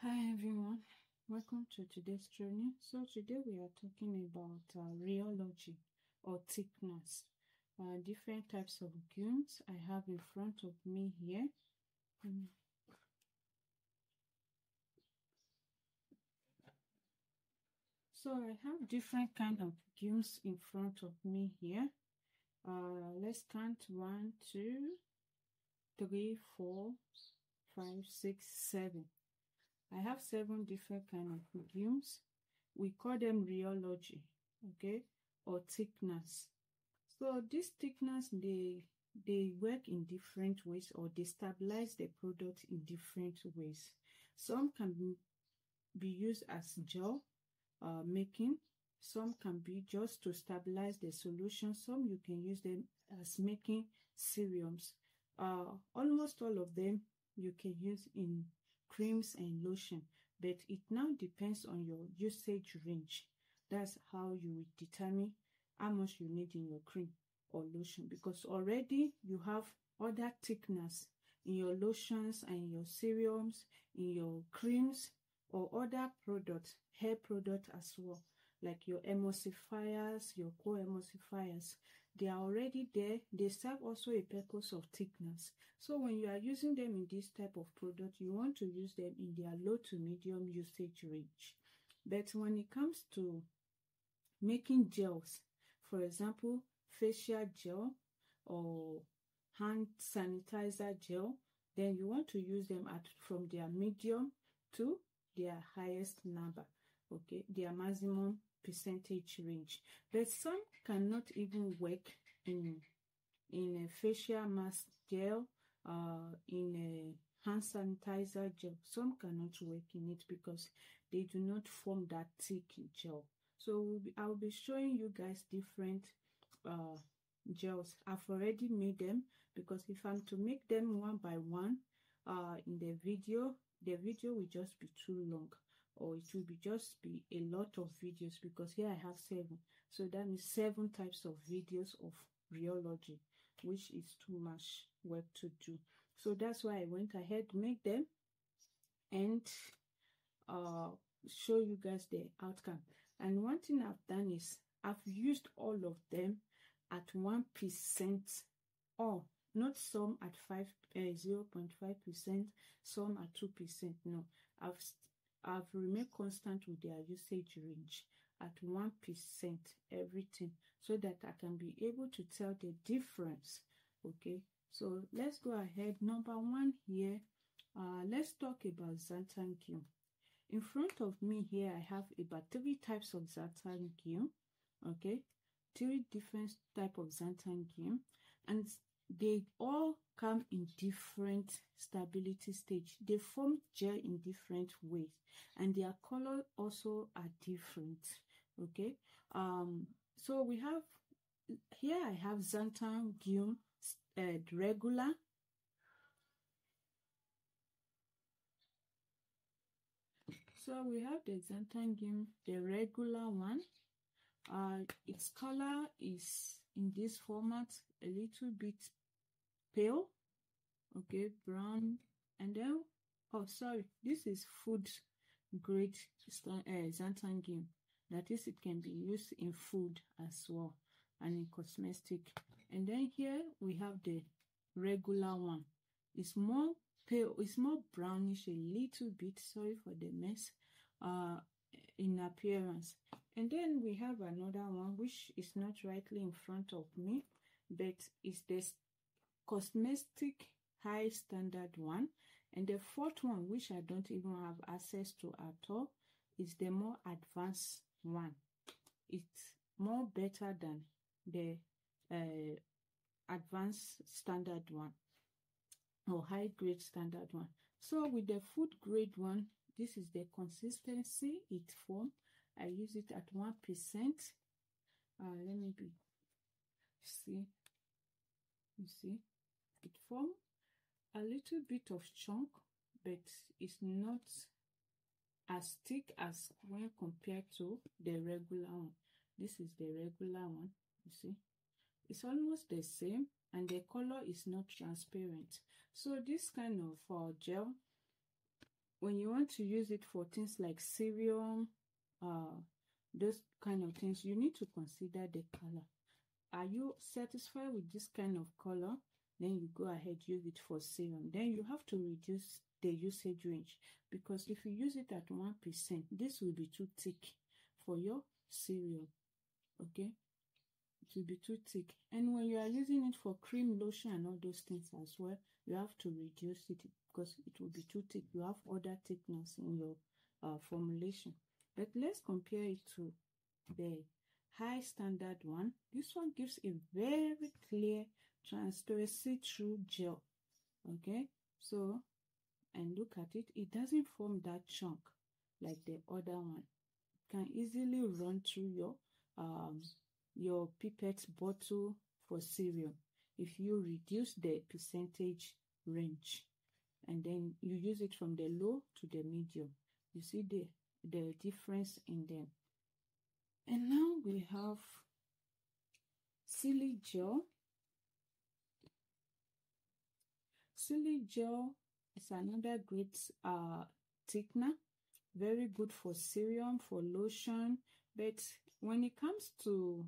Hi everyone, welcome to today's training. So today we are talking about rheology or thickness, different types of gums I have in front of me here. So I have different kind of gums in front of me here. Let's count 1, 2, 3, 4, 5, 6, 7. I have 7 different kind of gums. We call them rheology, okay, or thickness. So this thickness, they work in different ways, or they stabilize the product in different ways. Some can be used as gel making. Some can be just to stabilize the solution. Some you can use them as making serums. Almost all of them you can use in creams and lotion, but it now depends on your usage range. That's how you will determine how much you need in your cream or lotion, because already you have other thickness in your lotions and your serums, in your creams or other products, hair product as well, like your emulsifiers, your co-emulsifiers. They are already there. They serve also a purpose of thickness. So when you are using them in this type of product, you want to use them in their low to medium usage range. But when it comes to making gels, for example, facial gel or hand sanitizer gel, then you want to use them from their medium to their highest number, okay, their maximum percentage range. But some cannot even work in a facial mask gel, in a hand sanitizer gel. Some cannot work in it because they do not form that thick gel. So I'll be showing you guys different gels. I've already made them, because if I'm to make them one by one in the video will just be too long, or it will just be a lot of videos, because here I have 7. So that means 7 types of videos of rheology, which is too much work to do. So that's why I went ahead, make them, and show you guys the outcome. And one thing I've done is I've used all of them at 1%, or not some at 0.5%, some at 2%. No, I've remained constant with their usage range at 1% everything, so that I can be able to tell the difference. Okay, so let's go ahead. Number 1 here, let's talk about xanthan gum. In front of me here, I have about 3 types of xanthan gum. Okay, 3 different types of xanthan gum, and they all come in different stability stage. They form gel in different ways, and their color also are different. Okay, so we have here, I have xanthan gum regular. So we have the xanthan gum, the regular one. Its color is in this format, a little bit pale, okay, brown. And then, oh sorry, this is food grade xanthan gum. That is, it can be used in food as well, and in cosmetic. And then here we have the regular one. It's more pale, it's more brownish a little bit, sorry for the mess, in appearance. And then we have another one, which is not rightly in front of me, but it's this cosmetic high standard one. And the 4th one, which I don't even have access to at all, is the more advanced one. It's more better than the advanced standard one, or high grade standard one. So with the food grade one, this is the consistency it forms. I use it at 1%. Let me be see. You see, it forms a little bit of chunk, but it's not as thick as when compared to the regular one. This is the regular one. You see, it's almost the same, and the color is not transparent. So this kind of gel, when you want to use it for things like serum, those kind of things, you need to consider the color. Are you satisfied with this kind of color? Then you go ahead, use it for serum. Then you have to reduce the usage range, because if you use it at 1%, this will be too thick for your serum. Okay, it will be too thick. And when you are using it for cream, lotion, and all those things as well, you have to reduce it because it will be too thick. You have other thickness in your formulation. But let's compare it to the high standard one. This one gives a very clear, transparent, see-through gel. Okay, so, and look at it, it doesn't form that chunk like the other one. It can easily run through your pipette bottle for serum if you reduce the percentage range, and then you use it from the low to the medium. You see the difference in them. And now we have Silly Gel. Silly Gel is another great thickener, very good for serum, for lotion. But when it comes to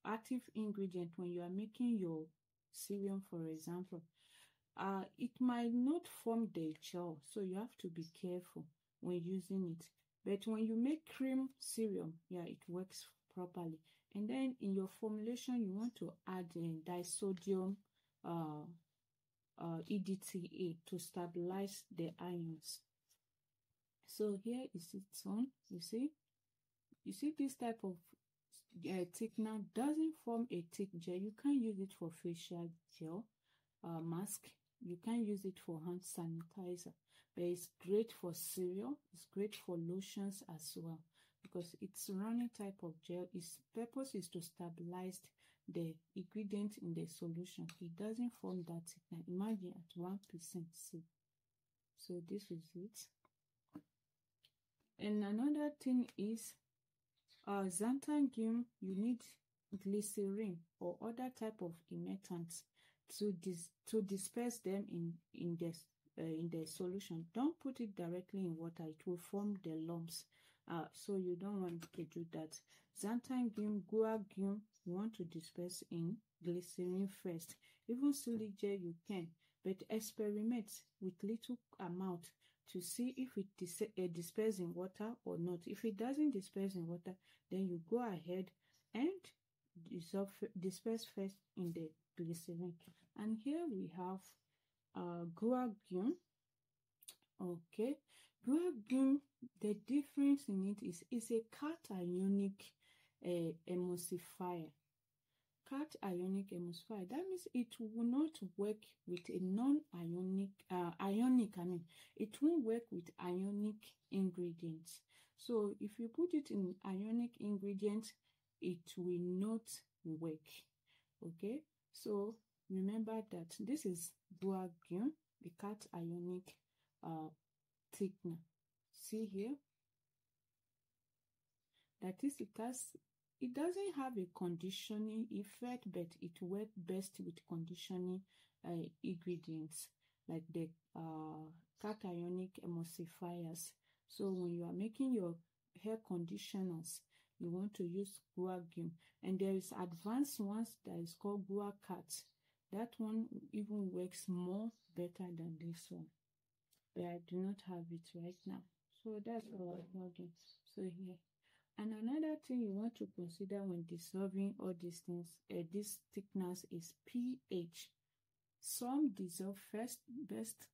active ingredient, when you are making your serum, for example, it might not form the gel, so you have to be careful when using it. But when you make cream serum, yeah, it works properly. And then in your formulation, you want to add disodium EDTA to stabilize the ions. So here is its on. You see this type of thickener doesn't form a thick gel. You can't use it for facial gel mask. You can use it for hand sanitizer, but it's great for cereal. It's great for lotions as well, because it's running type of gel. Its purpose is to stabilize the ingredient in the solution. It doesn't form that thickener. Imagine at 1%. See, so this is it. And another thing is xanthan gum. You need glycerin or other type of emulsions to disperse them in the solution. Don't put it directly in water. It will form the lumps. So you don't want to do that. Xanthan gum, guar gum, you want to disperse in glycerin first. Even silly gel you can, but experiment with little amount to see if it disperses in water or not. If it doesn't disperse in water, then you go ahead and disperse first in the glycerin. And here we have guar gum. Okay, guar gum, the difference in it is it's a cationic emulsifier. Cationic emulsifier. That means it will not work with a non-ionic it won't work with ionic ingredients. So if you put it in ionic ingredients, it will not work. Okay, so remember that this is guar gum, the cationic thickener. See here, that is, it doesn't have a conditioning effect, but it works best with conditioning ingredients like the cationic emulsifiers. So when you are making your hair conditioners, you want to use guar gum. And there is advanced ones that is called guar cat. That one even works more better than this one, but I do not have it right now. So that's our plugin. So here. And another thing you want to consider when dissolving all these things, these thickeners, is pH. Some dissolve best